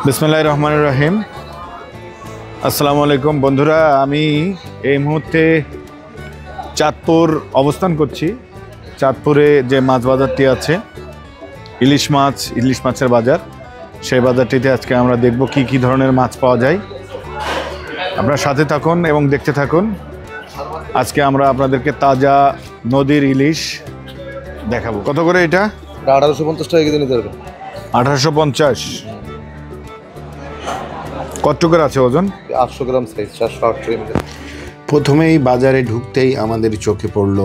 বিসমিল্লাহির রহমানির রহিম। আসসালামু আলাইকুম বন্ধুরা, আমি এই মুহূর্তে চাঁদপুর অবস্থান করছি। চাঁদপুরে যে মাছ বাজারটি আছে, ইলিশ মাছের বাজার, সেই বাজারটিতে আজকে আমরা দেখব কি কি ধরনের মাছ পাওয়া যায়। আপনারা সাথে থাকুন এবং দেখতে থাকুন। আজকে আমরা আপনাদেরকে তাজা নদীর ইলিশ দেখাবো। কত করে এটা? 1850 টাকা কেজি নিতে হবে। 1850। কত করে আছে ওজন? 800 গ্রাম সাইজ, 480 মিলি। প্রথমেই বাজারে ঢুকতেই আমাদের চোখে পড়ল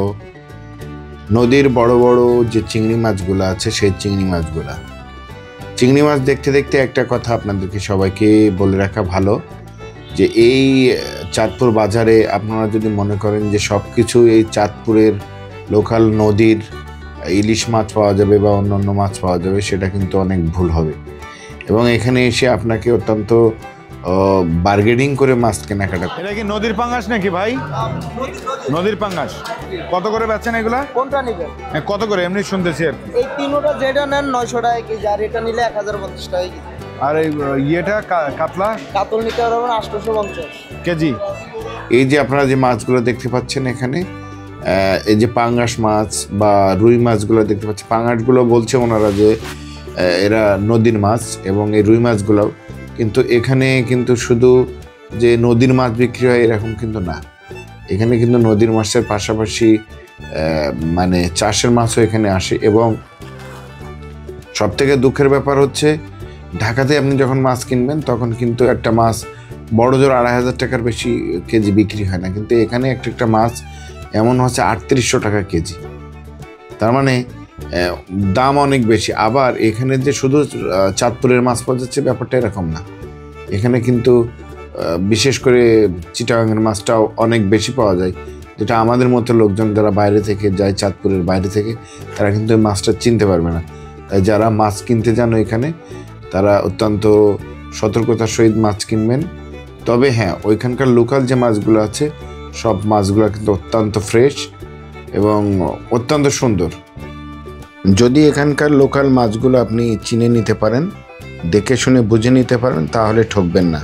নদীর বড় বড় যে চিংড়ি মাছগুলো আছে, সেই চিংড়ি মাছ দেখতে দেখতে একটা কথা আপনাদেরকে সবাইকে বলে রাখা ভালো, যে এই চাঁদপুর বাজারে আপনারা যদি মনে করেন যে সব কিছু এই চাঁদপুরের লোকাল নদীর ইলিশ মাছ পাওয়া যাবে বা অন্যান্য মাছ পাওয়া যাবে, সেটা কিন্তু অনেক ভুল হবে। এবং এখানে এসে আপনাকে অত্যন্ত বার্গেনিং করে মাছ কেনাকাটা। এটা কি নদীর পাঙ্গাস নাকি ভাই? নদীর পাঙ্গাস। কত করে বেচেন এগুলা? কোনটা নেবেন? কত করে? এমনি শুনতেছি আর কি। এই তিনটা যেটা নেন 900 টাকা কেজি, আর এটা নিলে 1050 টাকা কেজি। আর এই ইয়েটা কাতলা? কাতল নিতে পারবেন 850 কেজি। এই যে আপনারা যে মাছগুলো দেখতে পাচ্ছেন এখানে, এই যে পাঙ্গাস মাছ বা রুই মাছগুলো দেখতে পাচ্ছেন, পাঙ্গাসগুলো বলছে ওনারা যে এরা নদীর মাছ, এবং এই রুই মাছগুলো কিন্তু এখানে কিন্তু শুধু যে নদীর মাছ বিক্রি হয় এরকম কিন্তু না। এখানে কিন্তু নদীর মাছের পাশাপাশি মানে চাষের মাছও এখানে আসে। এবং সবথেকে দুঃখের ব্যাপার হচ্ছে, ঢাকাতে আপনি যখন মাছ কিনবেন তখন কিন্তু একটা মাছ বড় জোর 2500 টাকার বেশি কেজি বিক্রি হয় না, কিন্তু এখানে একটা মাছ এমন হচ্ছে 3800 টাকা কেজি। তার মানে দাম অনেক বেশি। আবার এখানে যে শুধু চাঁদপুরের মাছ পাওয়া যাচ্ছে ব্যাপারটা এরকম না, এখানে কিন্তু বিশেষ করে চিটাগাংয়ের মাছটাও অনেক বেশি পাওয়া যায়, যেটা আমাদের মতো লোকজন যারা বাইরে থেকে যায়, চাঁদপুরের বাইরে থেকে, তারা কিন্তু এই মাছটা চিনতে পারবে না। তাই যারা মাছ কিনতে যান এখানে, তারা অত্যন্ত সতর্কতার সহিত মাছ কিনবেন। তবে হ্যাঁ, ওইখানকার লোকাল যে মাছগুলো আছে সব মাছগুলো কিন্তু অত্যন্ত ফ্রেশ এবং অত্যন্ত সুন্দর। যদি এখানকার লোকাল মাছগুলো আপনি চিনে নিতে পারেন, দেখে শুনে বুঝে নিতে পারেন, তাহলে ঠকবেন না।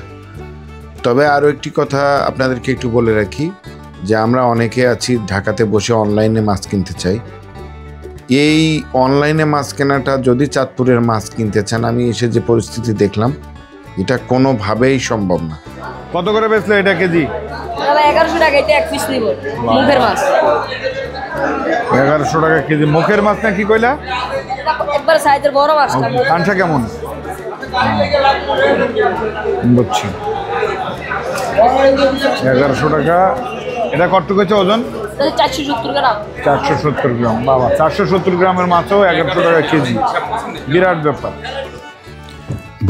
তবে আরও একটি কথা আপনাদেরকে একটু বলে রাখি, যে আমরা অনেকে আছি ঢাকাতে বসে অনলাইনে মাছ কিনতে চাই। এই অনলাইনে মাছ কেনাটা, যদি চাঁদপুরের মাছ কিনতে চান, আমি এসে যে পরিস্থিতি দেখলাম, এটা কোনোভাবেই সম্ভব না। কত করে বেচলো এটা কেজি? 1100 টাকা। এটা এক পিস নিব, মুখের মাছ। 1100 টাকা কেজি মুখের মাছ না? কি কইলা? একবার সাইজের বড় মাছ। কাঁচা কেমন? বুঝছি। 1100 টাকা। এটা কত কেজি ওজন? 470 গ্রাম। 470 গ্রাম। বাবা, 470 গ্রামের মাছও 1100 টাকা কেজি, বিরাট ব্যাপার।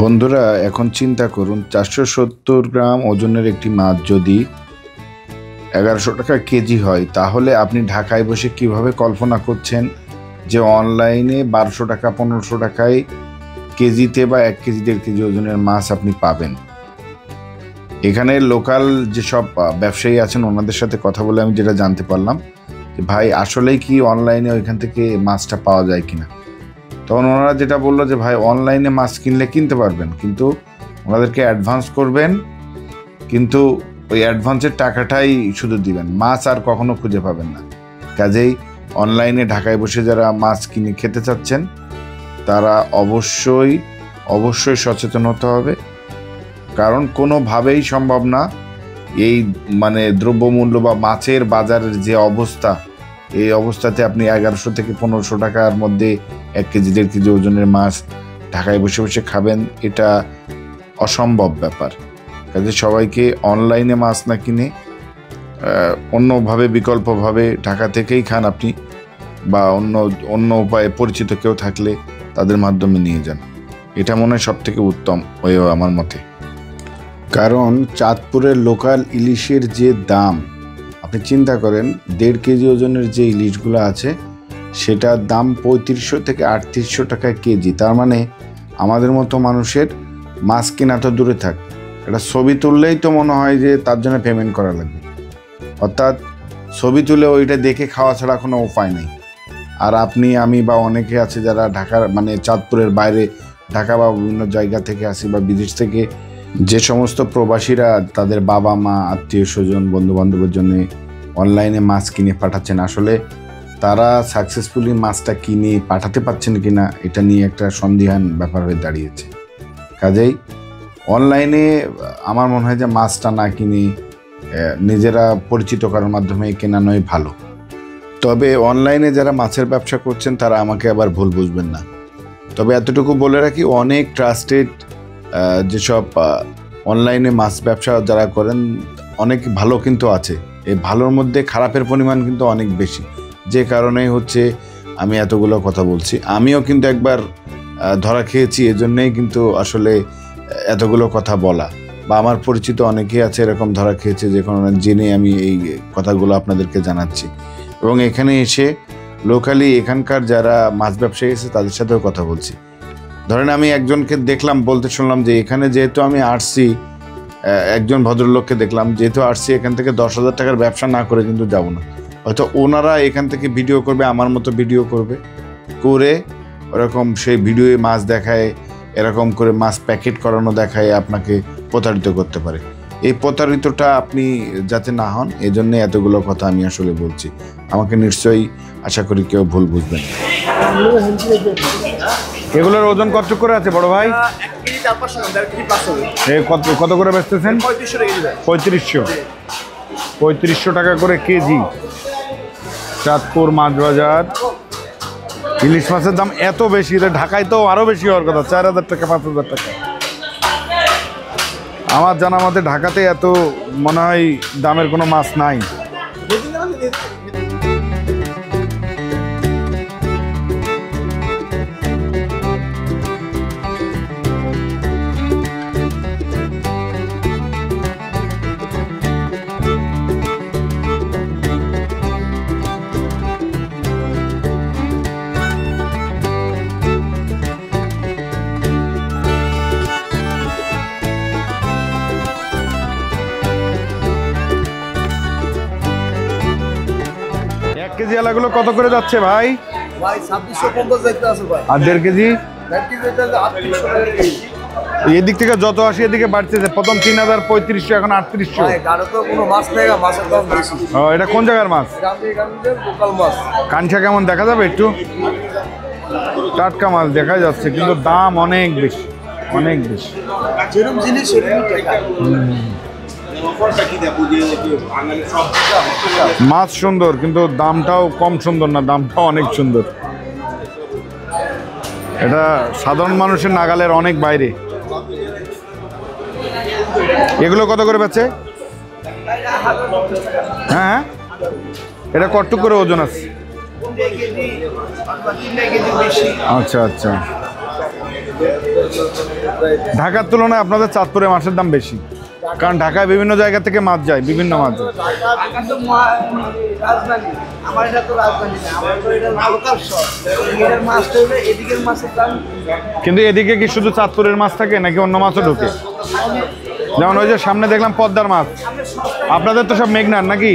বন্ধুরা, এখন চিন্তা করুন, 470 গ্রাম ওজনের একটি মাছ যদি 1100 টাকা কেজি হয়, তাহলে আপনি ঢাকায় বসে কিভাবে কল্পনা করছেন যে অনলাইনে 1200 টাকা 1500 টাকায় কেজিতে বা 1 কেজি 1.5 কেজি ওজনের মাছ আপনি পাবেন। এখানে লোকাল যেসব ব্যবসায়ী আছেন ওনাদের সাথে কথা বলে আমি যেটা জানতে পারলাম, যে ভাই আসলেই কি অনলাইনে ওইখান থেকে মাছটা পাওয়া যায় কিনা। তখন ওনারা যেটা বললো যে ভাই, অনলাইনে মাছ কিনলে কিনতে পারবেন, কিন্তু ওনাদেরকে অ্যাডভান্স করবেন, কিন্তু ওই অ্যাডভান্সের টাকাটাই শুধু দিবেন, মাছ আর কখনো খুঁজে পাবেন না। কাজেই অনলাইনে ঢাকায় বসে যারা মাছ কিনে খেতে চাচ্ছেন, তারা অবশ্যই সচেতন হতে হবে। কারণ কোনোভাবেই সম্ভব না এই মানে দ্রব্যমূল্য বা মাছের বাজারের যে অবস্থা, এই অবস্থাতে আপনি 1100 থেকে 1500 টাকার মধ্যে 1 কেজি 1.5 কেজি ওজনের মাছ ঢাকায় বসে বসে খাবেন, এটা অসম্ভব ব্যাপার। কাজে সবাইকে অনলাইনে মাছ না কিনে অন্যভাবে, বিকল্পভাবে ঢাকা থেকেই খান আপনি, বা অন্য উপায়ে পরিচিত কেউ থাকলে তাদের মাধ্যমে নিয়ে যান। এটা মনে হয় সব থেকে উত্তম ওই আমার মতে। কারণ চাঁদপুরের লোকাল ইলিশের যে দাম, আপনি চিন্তা করেন, 1.5 কেজি ওজনের যে ইলিশগুলো আছে সেটার দাম 3500 থেকে 3800 টাকা কেজি। তার মানে আমাদের মতো মানুষের মাছ কেনা তো দূরে থাক, একটা ছবি তুললেই তো মনে হয় যে তার জন্য পেমেন্ট করা লাগবে। অর্থাৎ ছবি তুলে ওইটা দেখে খাওয়া ছাড়া কোনো উপায় নেই। আর আপনি, আমি বা অনেকে আছে যারা ঢাকার মানে চাঁদপুরের বাইরে ঢাকা বা বিভিন্ন জায়গা থেকে আসি বা বিদেশ থেকে যে সমস্ত প্রবাসীরা তাদের বাবা মা আত্মীয় স্বজন বন্ধু বান্ধবের জন্য অনলাইনে মাছ কিনে পাঠাচ্ছেন, আসলে তারা সাকসেসফুলি মাছটা কিনে পাঠাতে পারছেন কিনা এটা নিয়ে একটা সন্দিহান ব্যাপার হয়ে দাঁড়িয়েছে। কাজেই অনলাইনে আমার মনে হয় যে মাছটা না কিনে নিজেরা পরিচিত করার মাধ্যমে কেনানোই ভালো। তবে অনলাইনে যারা মাছের ব্যবসা করছেন তারা আমাকে আবার ভুল বুঝবেন না। তবে এতটুকু বলে রাখি, অনেক ট্রাস্টেড যেসব অনলাইনে মাছ ব্যবসা যারা করেন অনেক ভালো কিন্তু আছে, এই ভালোর মধ্যে খারাপের পরিমাণ কিন্তু অনেক বেশি, যে কারণেই হচ্ছে আমি এতগুলো কথা বলছি। আমিও কিন্তু একবার ধরা খেয়েছি, এজন্যই কিন্তু আসলে এতগুলো কথা বলা, বা আমার পরিচিত অনেকেই আছে এরকম ধরা খেয়েছে, যে কারণে জেনে আমি এই কথাগুলো আপনাদেরকে জানাচ্ছি। এবং এখানে এসে লোকালি এখানকার যারা মাছ ব্যবসায়ী আছে তাদের সাথেও কথা বলছি। ধরেন আমি একজনকে দেখলাম, বলতে শুনলাম যে এখানে যেহেতু আমি আসছি, একজন ভদ্রলোককে দেখলাম যেহেতু আসছি এখান থেকে 10,000 টাকার ব্যবসা না করে কিন্তু যাব না। হয়তো ওনারা এখান থেকে ভিডিও করবে, আমার মতো ভিডিও করবে, করে ওরকম সেই ভিডিওয়ে মাছ দেখায়, এরকম করে মাছ প্যাকেট করানো দেখায় আপনাকে প্রতারিত করতে পারে। এই প্রতারিতটা আপনি যাতে না হন এজন্যে এতগুলো কথা আমি আসলে বলছি। আমাকে নিশ্চয়ই আশা করি কেউ ভুল বুঝবেন না। এগুলোর ওজন কত করে আছে বড় ভাই? কত করে বেচতেছেন? 3500 টাকা করে কেজি। চাঁদপুর মাছ বাজার। ইলিশ মাছের দাম এত বেশি, ঢাকায় তো আরো বেশি হওয়ার কথা, 4,000 টাকা 5,000 টাকা। আমার জানা মতে ঢাকাতে এত মনে হয় দামের কোনো মাছ নাই। কেজি আলাগুলো কত করে যাচ্ছে ভাই? ভাই 2650 যাইতে আছে ভাই। আর 1.5 কেজি? 1.5 কেজি যাইতে 3800 টাকা কেজি। এদিক থেকে যত আসি এদিকে বাড়তেছে, প্রথম 3,3500 এখন 3800। ভাই গাড়ি তো কোনো মাছ নেই, মাছের দাম বেশি। ও, এটা কোন জায়গার মাছ? গ্রামের লোকাল মাছ। কাঞ্চা কেমন দেখা যাবে একটু? টাটকা মাছ দেখা যাচ্ছে, কিন্তু দাম অনেক বেশি, অনেক বেশি। যেরকম জিনিস সেরকমই টাকা। মাছ সুন্দর কিন্তু দামটাও কম সুন্দর না, দামটাও অনেক সুন্দর। এটা সাধারণ মানুষের নাগালের অনেক বাইরে। এগুলো কত করে বেচে? হ্যাঁ, এটা কতটুকু করে ওজন আছে? আচ্ছা আচ্ছা। ঢাকার তুলনায় আপনাদের চাঁদপুরে মাছের দাম বেশি, কারণ ঢাকায় বিভিন্ন জায়গা থেকে মাছ যায়, বিভিন্ন মাছ যায়। কিন্তু এদিকে কি শুধু চাঁদপুরের মাছ থাকে নাকি অন্য মাছও ঢোকে? যেমন ওই যে সামনে দেখলাম পদ্মার মাছ, আপনাদের তো সব মেঘনার নাকি?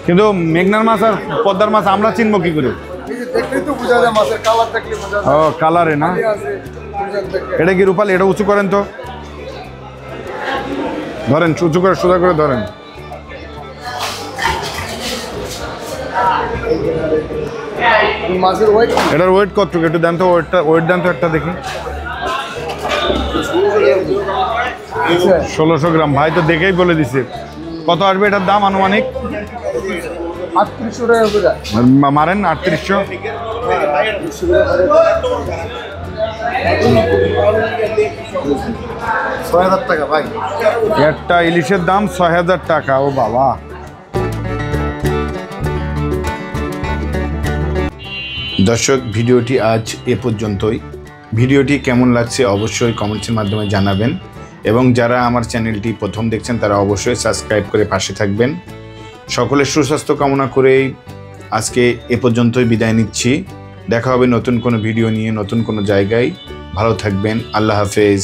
কিন্তু মেঘনার মাছ আর পদ্মার মাছ আমরা চিনবো কি করে? ও, কালারে না? এটা কি রূপালি? এটা উঁচু করেন তো, ধরেন উঁচু করে, সোজা করে ধরেন। এটার ওয়েট কত? একটু দেন তো, ওয়েট দেন তো একটা দেখি। 1600 গ্রাম। ভাই তো দেখেই বলে দিছে। কত আসবে এটার দাম আনুমানিক? 3800 টাকা করে মারেন 3800। টাকা ভাই। একটা ইলিশের দাম 6000 টাকা। ও বাবা। দর্শক, ভিডিওটি আজ এ পর্যন্তই। ভিডিওটি কেমন লাগছে অবশ্যই কমেন্টসের মাধ্যমে জানাবেন, এবং যারা আমার চ্যানেলটি প্রথম দেখছেন তারা অবশ্যই সাবস্ক্রাইব করে পাশে থাকবেন। সকলের সুস্বাস্থ্য কামনা করেই আজকে এ পর্যন্তই বিদায় নিচ্ছি। দেখা হবে নতুন কোনো ভিডিও নিয়ে, নতুন কোনো জায়গায়। ভালো থাকবেন। আল্লাহ হাফেজ।